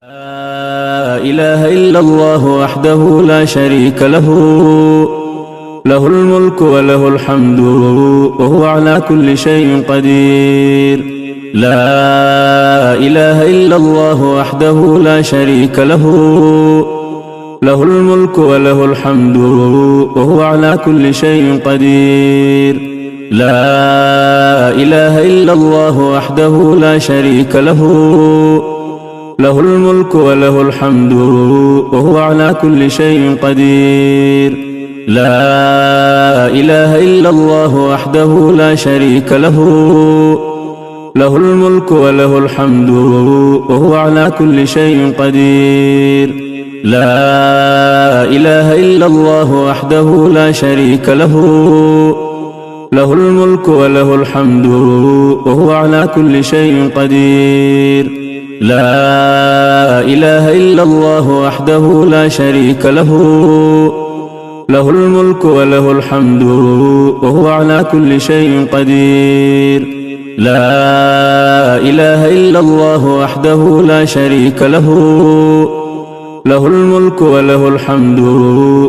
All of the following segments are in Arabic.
لا إله إلا الله وحده لا شريك له، له الملك وله الحمد وهو على كل شيء قدير. لا إله إلا الله وحده لا شريك له، له الملك وله الحمد وهو على كل شيء قدير. لا إله إلا الله وحده لا شريك له، له الملك وله الحمد وهو على كل شيء قدير. لا إله إلا الله وحده لا شريك له، له الملك وله الحمد وهو على كل شيء قدير. لا إله إلا الله وحده لا شريك له، له الملك وله الحمد وهو على كل شيء قدير. لا إله إلا الله وحده لا شريك له، له الملك وله الحمد وهو على كل شيء قدير. لا إله إلا الله وحده لا شريك له، له الملك وله الحمد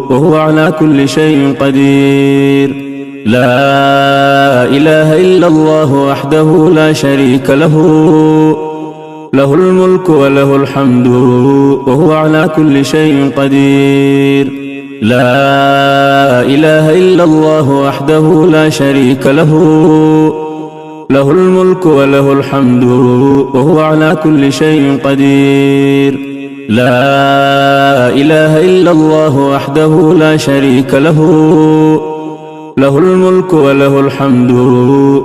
وهو على كل شيء قدير. لا إله إلا الله وحده لا شريك له، له الملك وله الحمد وهو على كل شيء قدير. لا إله إلا الله وحده لا شريك له، له الملك وله الحمد وهو على كل شيء قدير. لا إله إلا الله وحده لا شريك له، له الملك وله الحمد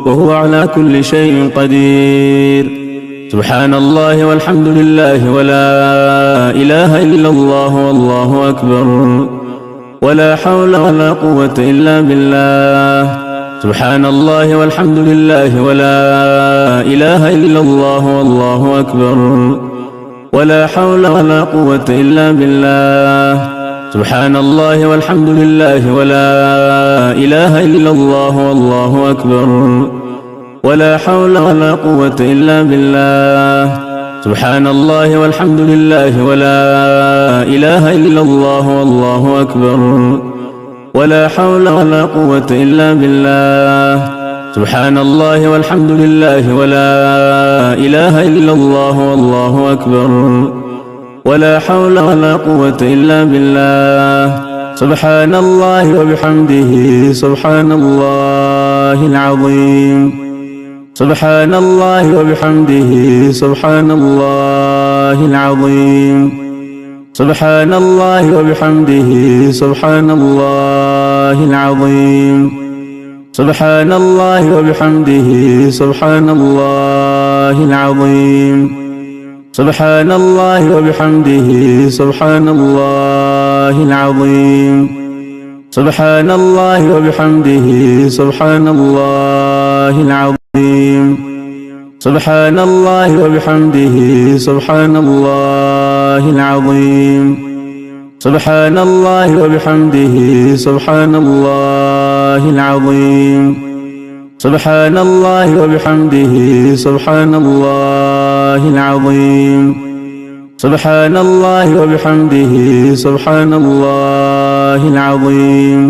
وهو على كل شيء قدير. سبحان الله والحمد لله ولا إله إلا الله والله أكبر، ولا حول ولا قوة إلا بالله. سبحان الله والحمد لله ولا إله إلا الله والله أكبر، ولا حول ولا قوة إلا بالله. سبحان الله والحمد لله ولا إله إلا الله والله أكبر، ولا حول ولا قوة إلا بالله. سبحان الله والحمد لله ولا إله إلا الله والله أكبر، ولا حول ولا قوة إلا بالله. سبحان الله والحمد لله ولا إله إلا الله والله أكبر، ولا حول ولا قوة إلا بالله. سبحان الله وبحمده سبحان الله العظيم. سبحان الله وبحمده سبحان الله العظيم. سبحان الله وبحمده سبحان الله العظيم. سبحان الله وبحمده سبحان الله العظيم. سبحان الله وبحمده سبحان الله العظيم. سبحان الله وبحمده سبحان الله العظيم. سبحان الله وبحمده سبحان الله العظيم. سبحان الله وبحمده سبحان الله العظيم. سبحان الله وبحمده سبحان الله العظيم. سبحان الله وبحمده سبحان الله العظيم.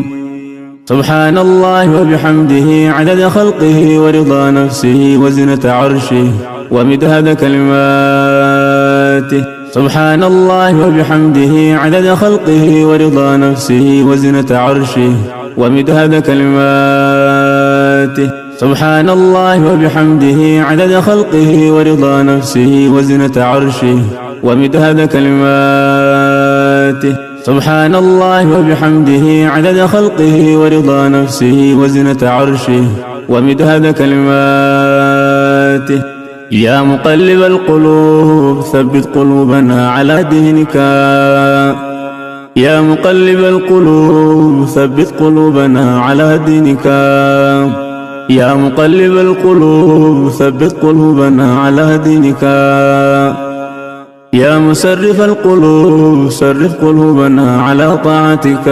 سبحان الله وبحمده عدد خلقه ورضا نفسه وزنة عرشه ومداد كلماته. سبحان الله وبحمده عدد خلقه ورضا نفسه وزنة عرشه ومداد كلماته. سبحان الله وبحمده عدد خلقه ورضا نفسه وزنة عرشه ومداد كلماته. سبحان الله وبحمده عدد خلقه ورضا نفسه وزنة عرشه ومداد كلماته. يا مقلب القلوب ثبت قلوبنا على دينك. يا مقلب القلوب ثبت قلوبنا على دينك. يا مقلب القلوب ثبت قلوبنا على دينك. يا مسرف القلوب صرف قلوبنا على طاعتك.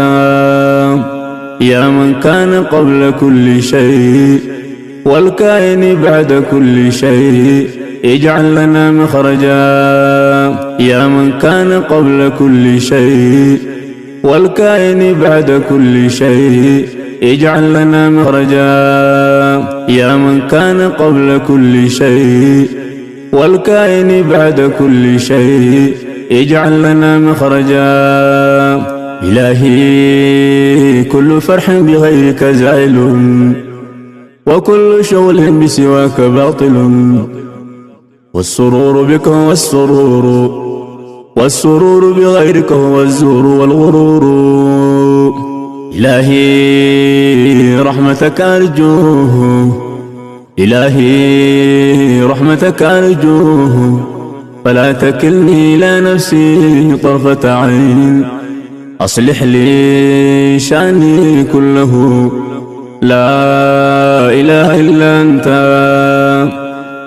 يا من كان قبل كل شيء والكائن بعد كل شيء اجعل لنا مخرجا. يا من كان قبل كل شيء والكائن بعد كل شيء اجعل لنا مخرجا. يا من كان قبل كل شيء والكائن بعد كل شيء اجعل لنا مخرجا. إلهي كل فرح بغيرك زائل وكل شغل بسواك باطل، والسرور بك هو والسرور بغيرك هو الزور والغرور. إلهي رحمتك أرجوه، إلهي رحمتك أرجوه، فلا تكلني إلى نفسي طرفة عين. أصلح لي شأني كله، لا إله إلا أنت.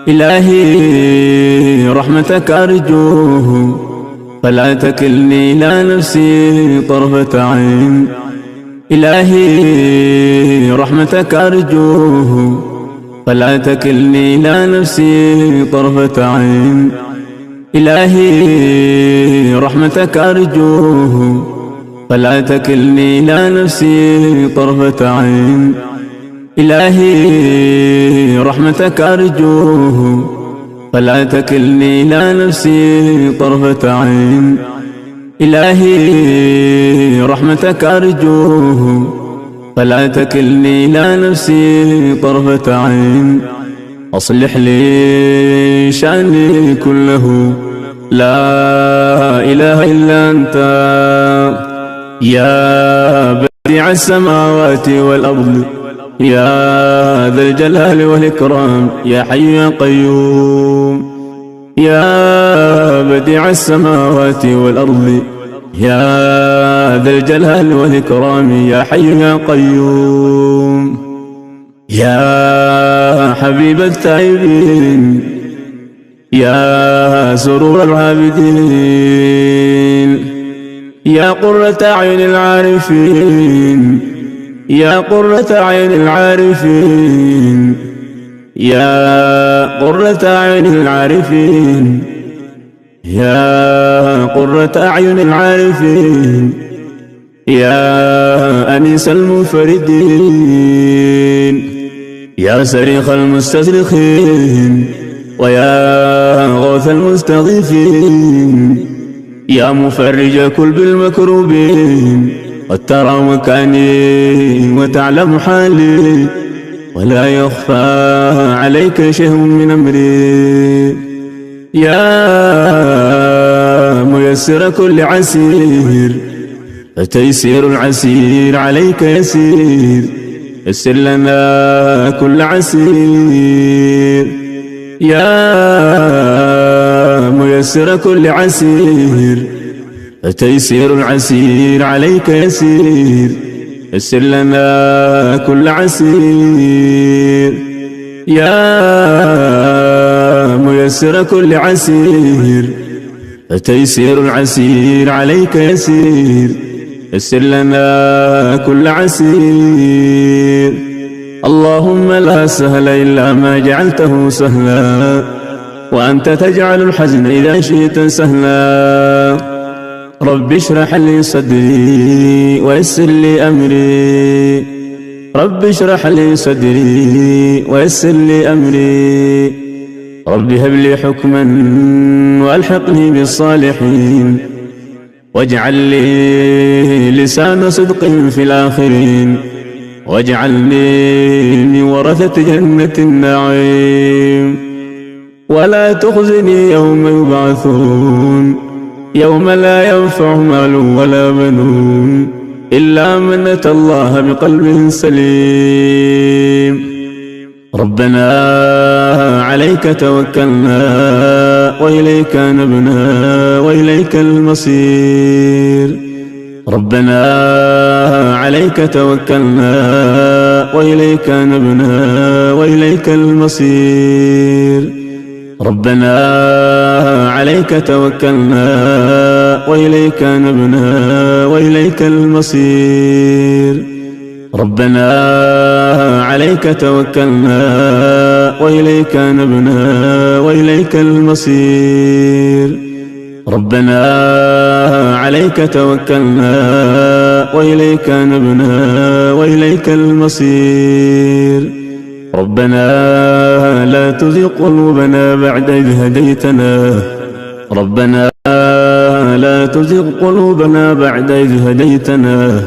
إلهي رحمتك أرجوه، فلا تكلني إلى نفسي طرفة عين. إلهي رحمتك أرجوه، فلا تكلني إلى نفسي طرفة عين. إلهي رحمتك أرجوه، فلا تكلني إلى نفسي طرفة عين. إلهي رحمتك أرجوه، فلا تكلني إلى نفسي طرفة عين. إلهي رحمتك أرجوه، فلا تكلني إلى نفسي طرفة عين. أصلح لي شأني كله، لا إله إلا أنت. يا بديع السماوات والأرض، يا ذا الجلال والإكرام، يا حي يا قيوم. يا بديع السماوات والأرض، يا ذا الجلال والإكرام، يا حي يا قيوم. يا حبيب التائبين، يا سرور العابدين، يا قرة أعين العارفين، يا قرة أعين العارفين، يا قرة أعين العارفين، يا قرة أعين العارفين، يا أنيس المنفردين، يا صريخ المستصرخين، ويا غوث المستغيثين، يا مفرج كلب المكروبين. قد ترى مكاني وتعلم حالي، ولا يخفى عليك شيء من أمري. يا ميسر كل عسير، فتيسير العسير عليك يسير. يسر لنا كل عسير، يا ميسر كل عسير، فتيسير العسير عليك يسير. يسر لنا كل عسير، يا ميسر كل عسير، فتيسير العسير عليك يسير. يسر لنا كل عسير. اللهم لا سهل إلا ما جعلته سهلا، وأنت تجعل الحزن إذا شئت سهلا. رب اشرح لي صدري ويسر لي أمري، رب اشرح لي صدري ويسر لي أمري. رب هب لي حكما وألحقني بالصالحين، واجعل لي لسان صدق في الآخرين، واجعلني من ورثة جنة النعيم. ولا تخزني يوم يبعثون، يوم لا ينفع مال ولا بنون إلا من أتى الله بقلب سليم. ربنا عليك توكلنا وإليك نبنا وإليك المصير. ربنا عليك توكلنا وإليك نبنا وإليك المصير. ربنا عليك توكلنا وإليك نبنا وإليك المصير. ربنا عليك توكلنا وإليك نبنا وإليك المصير. ربنا عليك توكلنا وإليك نبنا وإليك المصير. ربنا لا تزغ قلوبنا بعد إذ هديتنا ربنا لا تزغ قلوبنا بعد إذ هديتنا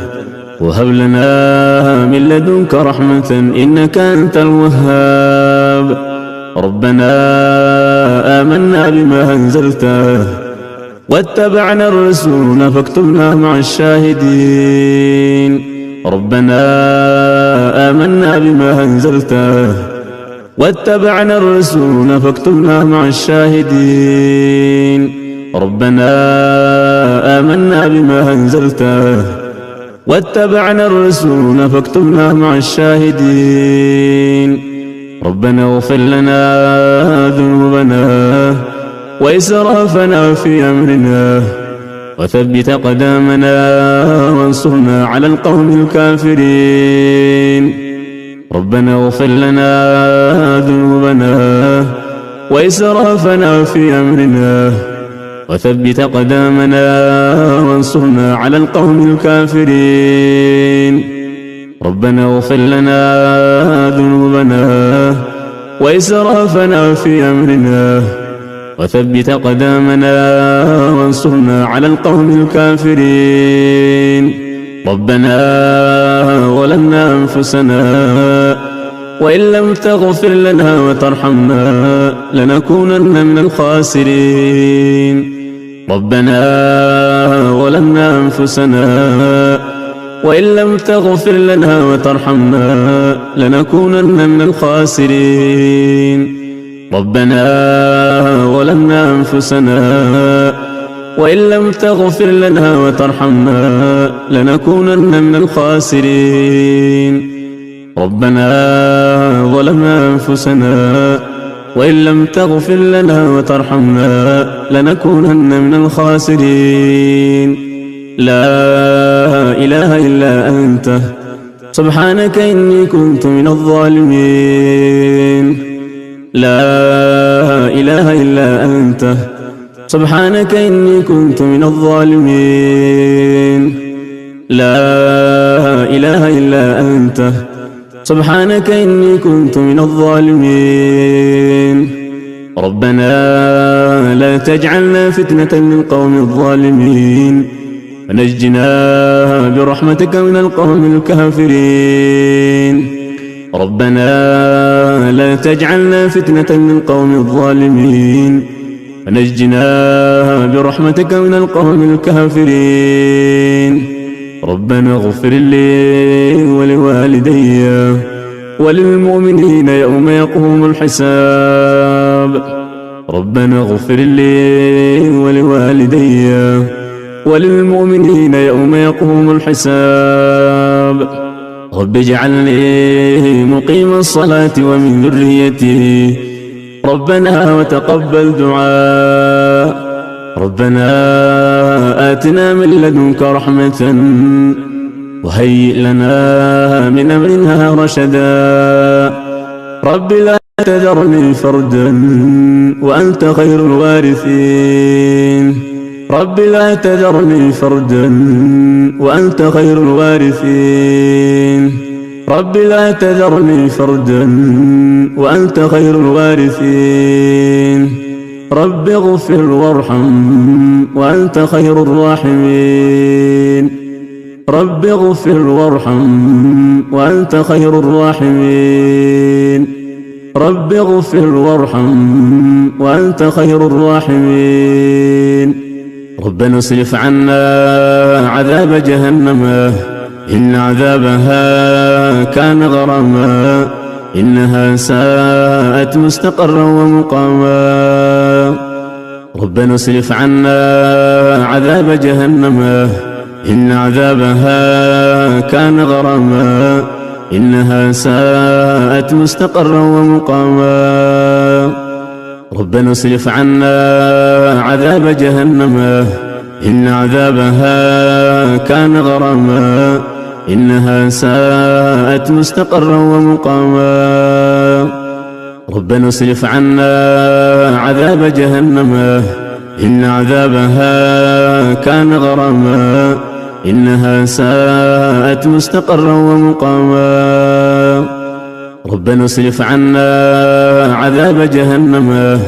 وهب لنا من لدنك رحمة إنك أنت الوهاب. ربنا آمنا بما أنزلته واتبعنا الرسول فاكتبنا مع الشاهدين. ربنا آمنا بما أنزلته واتبعنا الرسول فاكتبنا مع الشاهدين. ربنا آمنا بما أنزلته واتبعنا الرسول فاكتبنا مع الشاهدين. ربنا اغفر لنا ذنوبنا وإسرافنا في أمرنا وثبت قدامنا وانصرنا على القوم الكافرين. ربنا اغفر لنا ذنوبنا وإسرافنا في أمرنا وثبت قدامنا وانصرنا على القوم الكافرين. ربنا اغفر لنا ذنوبنا وإسرافنا في أمرنا وثبت قدامنا وانصرنا على القوم الكافرين. ربنا ظلمنا أنفسنا وإن لم تغفر لنا وترحمنا لنكونن من الخاسرين. ربنا ظلمنا أنفسنا وإن لم تغفر لنا وترحمنا لنكونن من الخاسرين. ربنا ظلمنا أنفسنا وإن لم تغفر لنا وترحمنا لنكونن من الخاسرين. ربنا ظلمنا أنفسنا وإن لم تغفر لنا وترحمنا لنكونن من الخاسرين. لا إله إلا أنت سبحانك إني كنت من الظالمين. لا إله إلا أنت سبحانك إني كنت من الظالمين. لا إله إلا أنت سبحانك إني كنت من الظالمين. ربنا لا تجعلنا فتنة للقوم الظالمين ونجنا برحمتك من القوم الكافرين. ربنا لا تجعلنا فتنة للقوم الظالمين ونجنا برحمتك من القوم الكافرين. ربنا اغفر لي ولوالدي وللمؤمنين يوم يقوم الحساب. ربنا اغفر لي ولوالدي وللمؤمنين يوم يقوم الحساب. رب اجعلني مقيم الصلاة ومن ذريتي ربنا وتقبل دعاء. ربنا آتنا من لدنك رحمة وهيئ لنا من أمرنا رشدا. رب لا تذرني فردا وأنت خير الوارثين. رب لا تذرني فردا وأنت خير الوارثين. رب لا تذرني فردا وأنت خير الوارثين. رب اغفر وارحم وأنت خير الراحمين. رب اغفر وارحم وأنت خير الراحمين. رب اغفر وارحم وأنت خير الراحمين. ربنا اصرف عنا عذاب جهنم إن عذابها كان غراما إنها ساءت مستقرا ومقاما. ربنا اصرف عنا عذاب جهنم إن عذابها كان غراما إنها ساءت مستقرا ومقاما. ربنا اصرف عنا عذاب جهنم إن عذابها كان غراما إنها ساءت مستقرا ومقاما. ربنا اصرف عنا عذاب جهنم إن عذابها كان غراما إنها ساءت مستقرا ومقاما ربنا اصرف عنا عذاب جهنم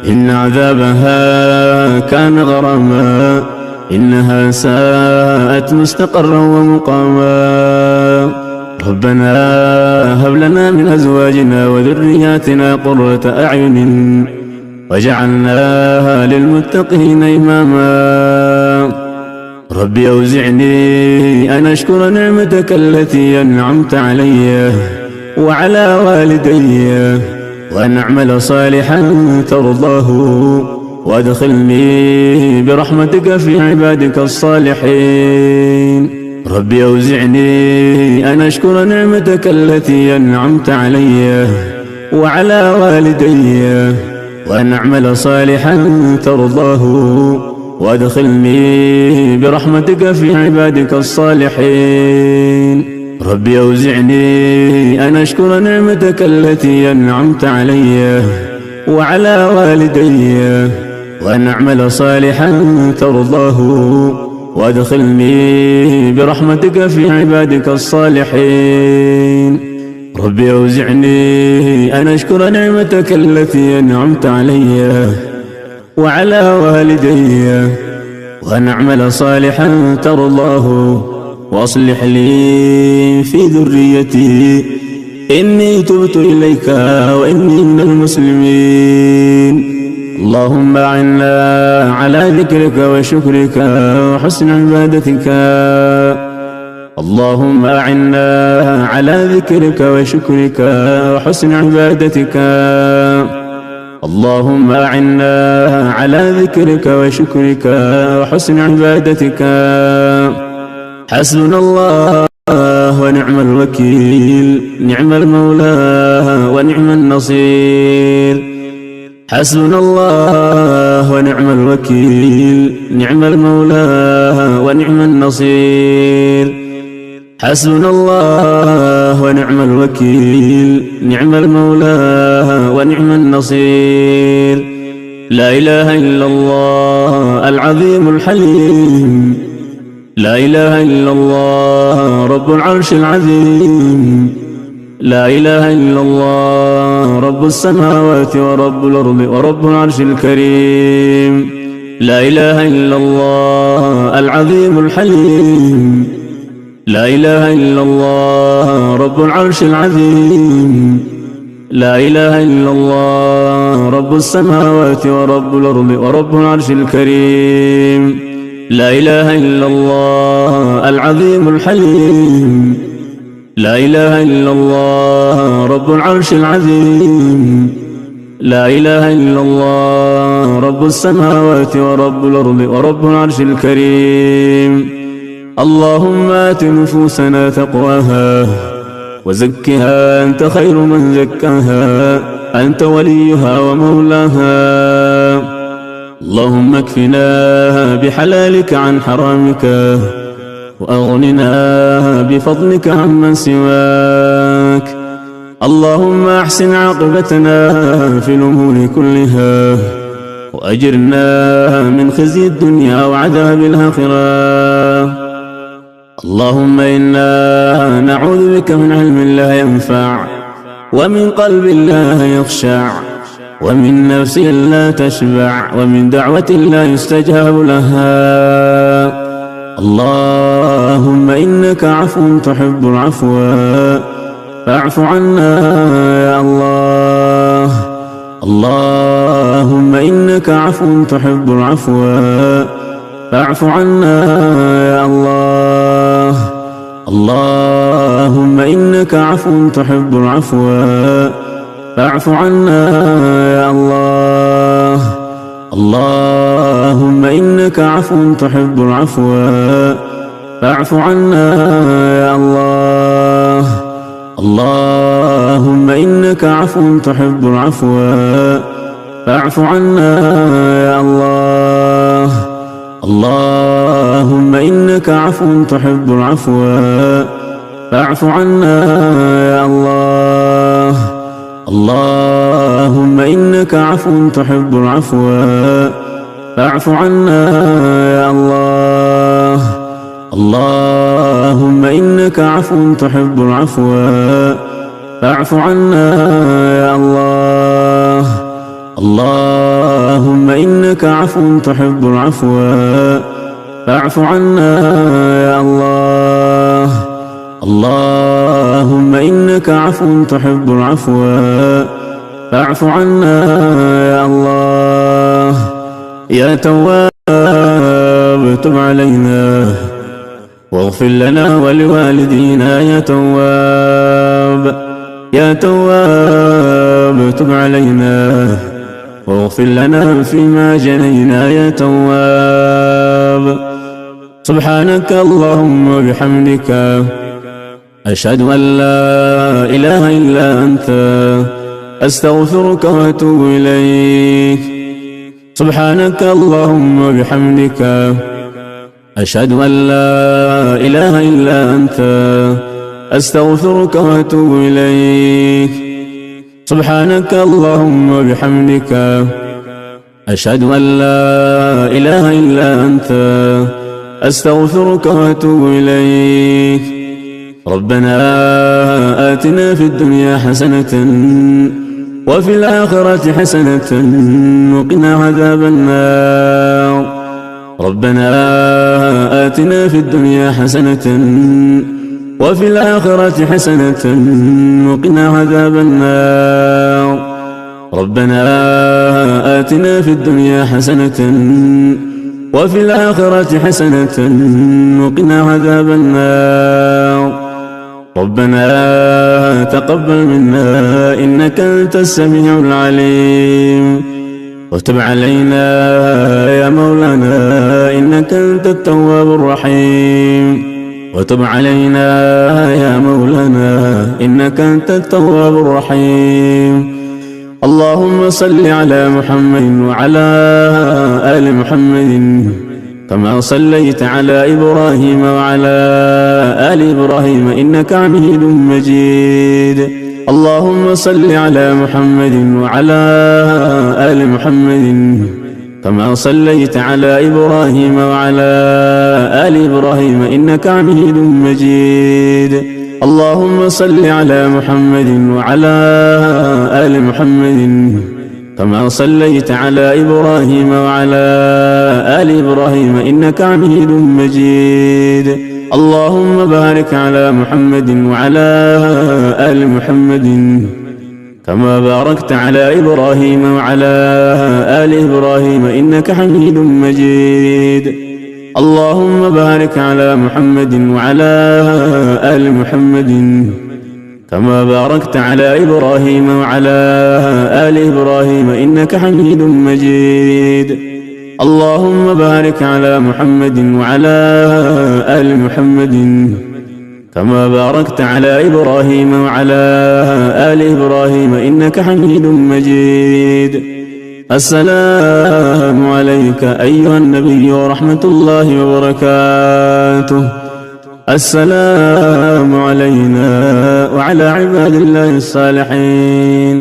إن عذابها كان غراما إنها ساءت مستقرا ومقاما ربنا هب لنا من أزواجنا وذرياتنا قرة أعين واجعلنا للمتقين إماما ربي أوزعني أن أشكر نعمتك التي أنعمت علي وعلى والدي وأن أعمل صالحا ترضاه وأدخلني برحمتك في عبادك الصالحين ربي أوزعني أن أشكر نعمتك التي أنعمت علي وعلى والدي وأن أعمل صالحا ترضاه وأدخلني برحمتك في عبادك الصالحين ربي أوزعني أن أشكر نعمتك التي أنعمت علي وعلى والدي وأن أعمل صالحا ترضاه وأدخلني برحمتك في عبادك الصالحين ربي أوزعني أن أشكر نعمتك التي أنعمت علي وعلى والدي وأن أعمل صالحا ترضاه وأصلح لي في ذريتي إني تبت إليك وإني من المسلمين اللهم أعنا على ذكرك وشكرك وحسن عبادتك اللهم أعنا على ذكرك وشكرك وحسن عبادتك اللهم أعنا على ذكرك وشكرك وحسن عبادتك حسبنا الله ونعم الوكيل نعم المولى ونعم النصير حسبنا الله ونعم الوكيل نعم المولى ونعم النصير حسبنا الله ونعم الوكيل نعم المولى ونعم النصير لا إله إلا الله العظيم الحليم لا إله إلا الله رب العرش العظيم لا إله إلا الله رب السماوات ورب الأرض ورب العرش الكريم لا إله إلا الله العظيم الحليم لا إله إلا الله رب العرش العظيم لا إله إلا الله رب السماوات ورب الأرض ورب العرش الكريم لا إله إلا الله العظيم الحليم لا إله إلا الله رب العرش العظيم لا إله إلا الله رب السماوات ورب الأرض ورب العرش الكريم اللهم آت نفوسنا تقواها وزكها أنت خير من زكاها أنت وليها ومولاها اللهم اكفنا بحلالك عن حرامك وأغننا بفضلك عمن سواك اللهم أحسن عاقبتنا في الأمور كلها وأجرنا من خزي الدنيا وعذاب الآخرة اللهم إنا نعوذ بك من علم لا ينفع ومن قلب لا يخشع ومن نفس لا تشبع ومن دعوة لا يستجاب لها اللهم إنك عفو تحب العفو فاعف عنا يا الله اللهم إنك عفو تحب العفو فاعف عنا يا الله اللهم إنك عفو تحب العفو فاعف عنا يا الله اللهم إنك عفو تحب العفو فاعف عنا يا الله اللهم إنك عفو تحب العفو فاعف عنا يا الله اللهم إنك عفو تحب العفو فاعف عنا يا الله اللهم إنك عفو تحب العفو فاعف عنا يا الله. اللهم إنك عفو تحب العفو فاعف عنا يا الله. اللهم إنك عفو تحب العفو فاعف عنا يا الله. اللهم إنك عفو تحب العفو فاعف عنا يا الله. يا تواب تب علينا واغفر لنا ولوالدينا. يا تواب يا تواب تب علينا واغفر لنا فيما جنينا. يا تواب. سبحانك اللهم وبحمدك أشهد أن لا إله إلا أنت أستغفرك وأتوب إليك. سبحانك اللهم وبحمدك أشهد أن لا إله إلا أنت أستغفرك وأتوب إليك. سبحانك اللهم وبحمدك أشهد أن لا إله إلا أنت أستغفرك وأتوب إليك. ربنا آتنا في الدنيا حسنة وفي الآخرة حسنة وقنا عذاب النار. ربنا آتنا في الدنيا حسنة وفي الآخرة حسنة وقنا عذاب النار. ربنا آتنا في الدنيا حسنة وفي الآخرة حسنة وقنا عذاب النار. ربنا تقبل منا إنك أنت السميع العليم وتب علينا يا مولانا إنك أنت التواب الرحيم. وتب علينا يا مولانا إنك أنت التواب الرحيم. اللهم صل على محمد وعلى آل محمد كما صليت على إبراهيم وعلى آل إبراهيم إنك حميد مجيد. اللهم صل على محمد وعلى آل محمد كما صليت على إبراهيم وعلى آل إبراهيم إنك حميد مجيد. اللهم صل على محمد وعلى آل محمد كما صليت على إبراهيم وعلى آل إبراهيم إنك حميد مجيد. اللهم بارك على محمد وعلى آل محمد كما باركت على إبراهيم وعلى آل إبراهيم إنك حميد مجيد. اللهم بارك على محمد وعلى آل محمد كما باركت على إبراهيم وعلى آل إبراهيم إنك حميد مجيد. اللهم بارك على محمد وعلى آل محمد كما باركت على إبراهيم وعلى آل إبراهيم إنك حميد مجيد. السلام عليك أيها النبي ورحمة الله وبركاته. السلام علينا وعلى عباد الله الصالحين.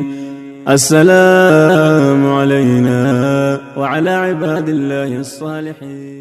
السلام علينا وعلى عباد الله الصالحين.